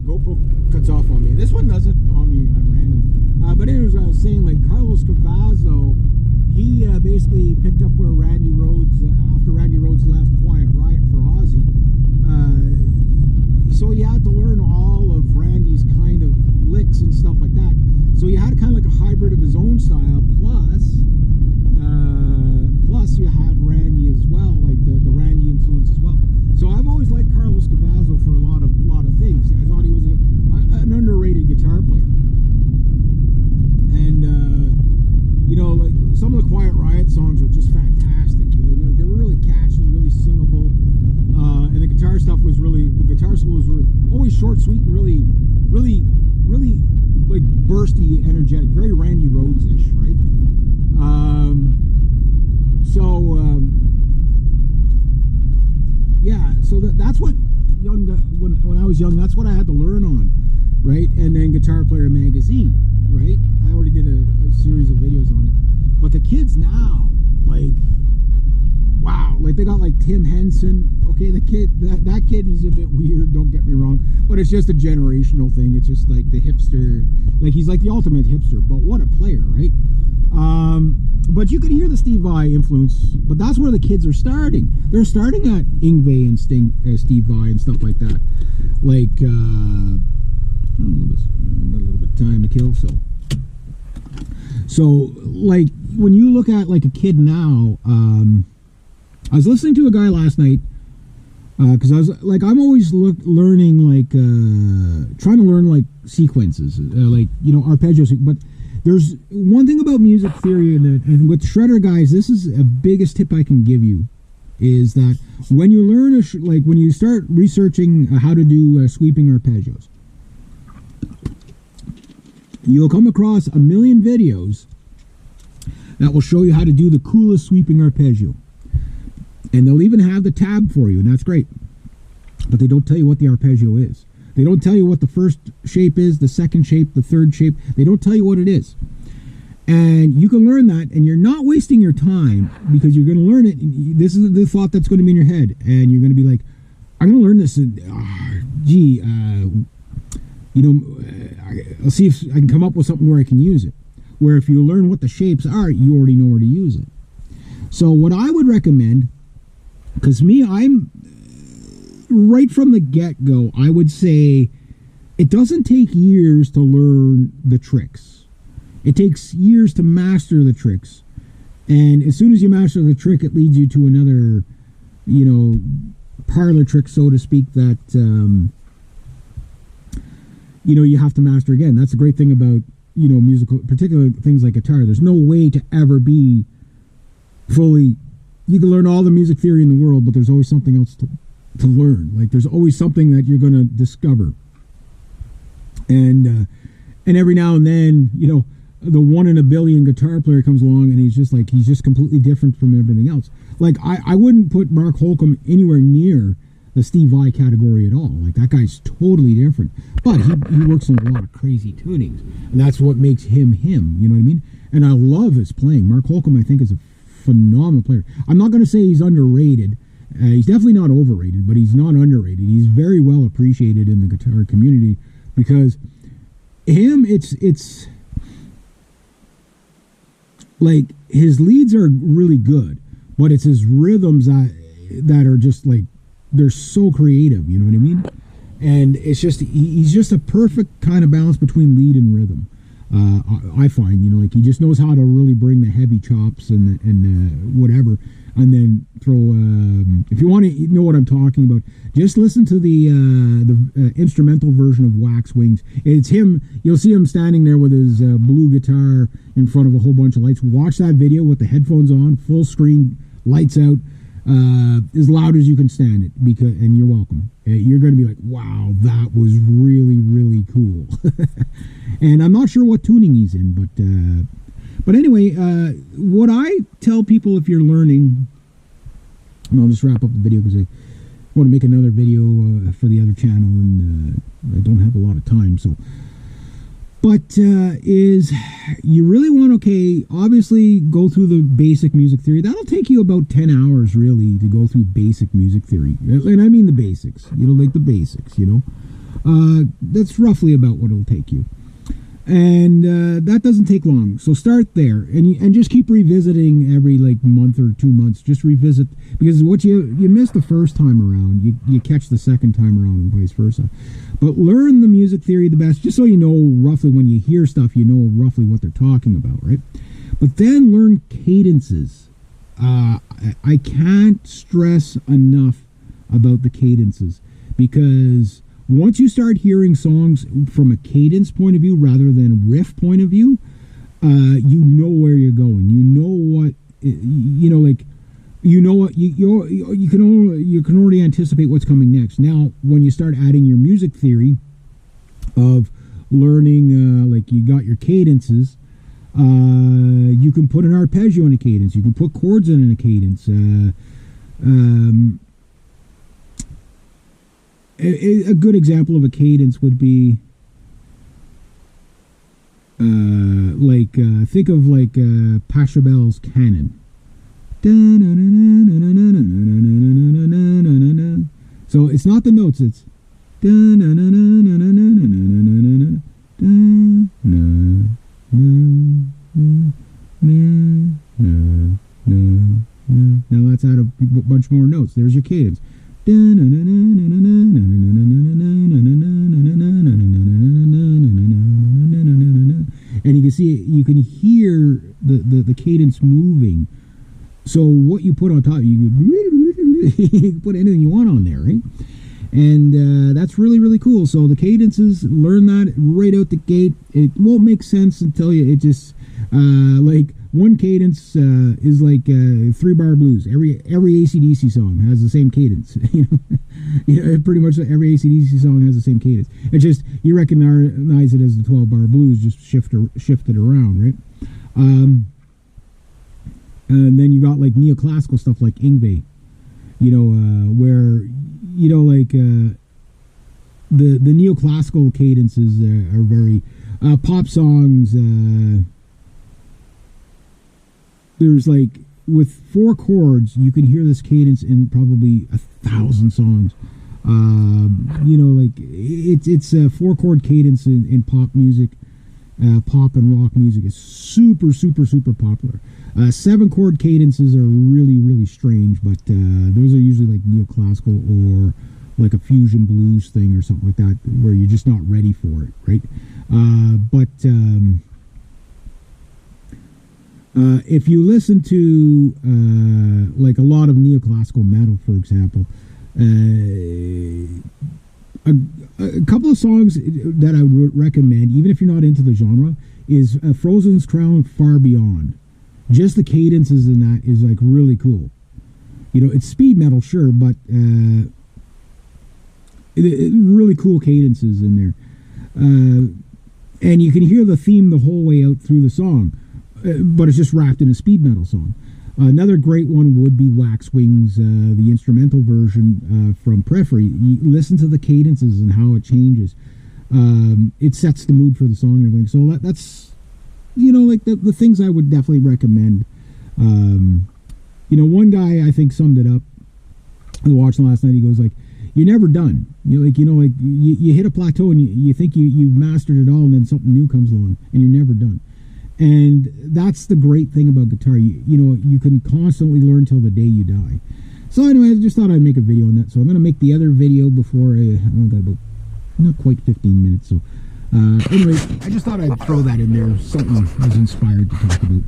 GoPro cuts off on me. This one does it on me at random. But anyways, I was saying, like, Carlos Cavazo, he basically picked up where Randy Rhoads, after Randy Rhoads left Quiet Riot for Ozzy. So he had to learn all of Randy's kind of licks and stuff like that. So he had kind of like a hybrid of his own style, plus you had Randy as well, like the Randy influence as well. So I've always liked Carlos Cavazo for a lot of things. I thought he was an underrated guitar player. And you know, like some of the Quiet Riot songs are just fantastic. You know, they were really catchy, really singable, and the guitar stuff was really, the guitar solos were always short, sweet, and really like bursty, energetic, very Randy Rhoads-ish, right? Yeah, so that's what when I was young, that's what I had to learn on, right? And then Guitar Player Magazine, right? I already did a series of videos on it. But the kids now, like, wow, like they got like Tim Henson. Okay, the kid, that kid, he's a bit weird, don't get me wrong, but it's just a generational thing. It's just like the hipster, like he's like the ultimate hipster, but what a player, right? But you can hear the Steve Vai influence, but that's where the kids are starting. They're starting at Yngwie and Steve Vai and stuff like that. Like, got a little bit of time to kill, so like when you look at like a kid now, I was listening to a guy last night because I was like, I'm always learning, like trying to learn like sequences, like, you know, arpeggios. But there's one thing about music theory, and with Shredder guys, this is the biggest tip I can give you, is that when you learn like when you start researching how to do sweeping arpeggios, you'll come across a million videos that will show you how to do the coolest sweeping arpeggio. And they'll even have the tab for you, and that's great. But they don't tell you what the arpeggio is. They don't tell you what the first shape is, the second shape, the third shape. They don't tell you what it is. And you can learn that, and you're not wasting your time, because you're going to learn it. This is the thought that's going to be in your head. And you're going to be like, I'm going to learn this. You know, I'll see if I can come up with something where I can use it. Where if you learn what the shapes are, you already know where to use it. So what I would recommend, because me, I'm right from the get-go, I would say it doesn't take years to learn the tricks. It takes years to master the tricks. And as soon as you master the trick, it leads you to another, you know, parlor trick, so to speak, that, you know, you have to master again. That's the great thing about, you know, musical, particularly things like guitar. There's no way to ever be fully, you can learn all the music theory in the world, but there's always something else to learn. Like there's always something that you're going to discover. And every now and then, you know, the 1 in a billion guitar player comes along, and he's just completely different from everything else. Like I wouldn't put Mark Holcomb anywhere near the Steve Vai category at all. Like that guy's totally different, but he works on a lot of crazy tunings, and that's what makes him him. You know what I mean? And I love his playing. Mark Holcomb, I think, is a phenomenal player. I'm not going to say he's underrated. He's definitely not overrated, but he's not underrated. He's very well appreciated in the guitar community, because him, it's like his leads are really good, but it's his rhythms that are just like, they're so creative, you know what I mean? And it's just, he's just a perfect kind of balance between lead and rhythm. I find, you know, like he just knows how to really bring the heavy chops and whatever, and then throw. If you want to know what I'm talking about, just listen to the instrumental version of Wax Wings. It's him. You'll see him standing there with his blue guitar in front of a whole bunch of lights. Watch that video with the headphones on, full screen, lights out, as loud as you can stand it. And you're welcome. You're going to be like, wow, that was really, really cool. And I'm not sure what tuning he's in, but anyway, what I tell people if you're learning, and I'll just wrap up the video because I want to make another video for the other channel, and I don't have a lot of time, so. But is you really want, okay, obviously go through the basic music theory. That'll take you about 10 hours really to go through basic music theory. And I mean the basics, you know, like the basics, you know. That's roughly about what it'll take you. And that doesn't take long. So start there, and just keep revisiting every like month or 2 months. Just revisit, because what you miss the first time around, you catch the second time around, and vice versa. But learn the music theory the best, just so you know roughly when you hear stuff, you know roughly what they're talking about, right? But then learn cadences. I can't stress enough about the cadences, because once you start hearing songs from a cadence point of view rather than riff point of view, you know where you're going. You know what, like, you know what, you can already anticipate what's coming next. Now, when you start adding your music theory of learning, like you got your cadences, you can put an arpeggio in a cadence. You can put chords in a cadence. A good example of a cadence would be think of like Pachelbel's Canon. So it's not the notes, it's now that's out of a bunch more notes. There's your cadence. And you can see, you can hear the cadence moving. So what you put on top, you can put anything you want on there, right? And that's really, really cool. So the cadences, learn that right out the gate. It won't make sense until it just, like, one cadence is like 3-bar blues. Every AC/DC song has the same cadence. Pretty much every AC/DC song has the same cadence. It's just you recognize it as the 12-bar blues, just shift it around, right? And then you got like neoclassical stuff like Yngwie, where like the neoclassical cadences are very pop songs. There's like, with 4 chords, you can hear this cadence in probably 1,000 songs. Like it's a 4-chord cadence in pop music. Pop and rock music is super, super, super popular. 7-chord cadences are really, really strange, but those are usually like neoclassical or like a fusion blues thing or something like that, where you're just not ready for it, right? If you listen to like a lot of neoclassical metal, for example, a couple of songs that I would recommend, even if you're not into the genre, is Frozen's Crown, Far Beyond. Just the cadences in that is like really cool. It's speed metal, sure, but really cool cadences in there. And you can hear the theme the whole way out through the song. But it's just wrapped in a speed metal song. Another great one would be Wax Wings, the instrumental version from Periphery. You listen to the cadences and how it changes. It sets the mood for the song and everything. So that's, like the things I would definitely recommend. One guy I think summed it up. I was watching last night. He goes like, "You're never done. You hit a plateau and you think you've mastered it all, and then something new comes along, and you're never done." And that's the great thing about guitar. You can constantly learn till the day you die. So anyway, I just thought I'd make a video on that. So I'm going to make the other video before I got about not quite 15 minutes. So anyway, I just thought I'd throw that in there. Something I was inspired to talk about.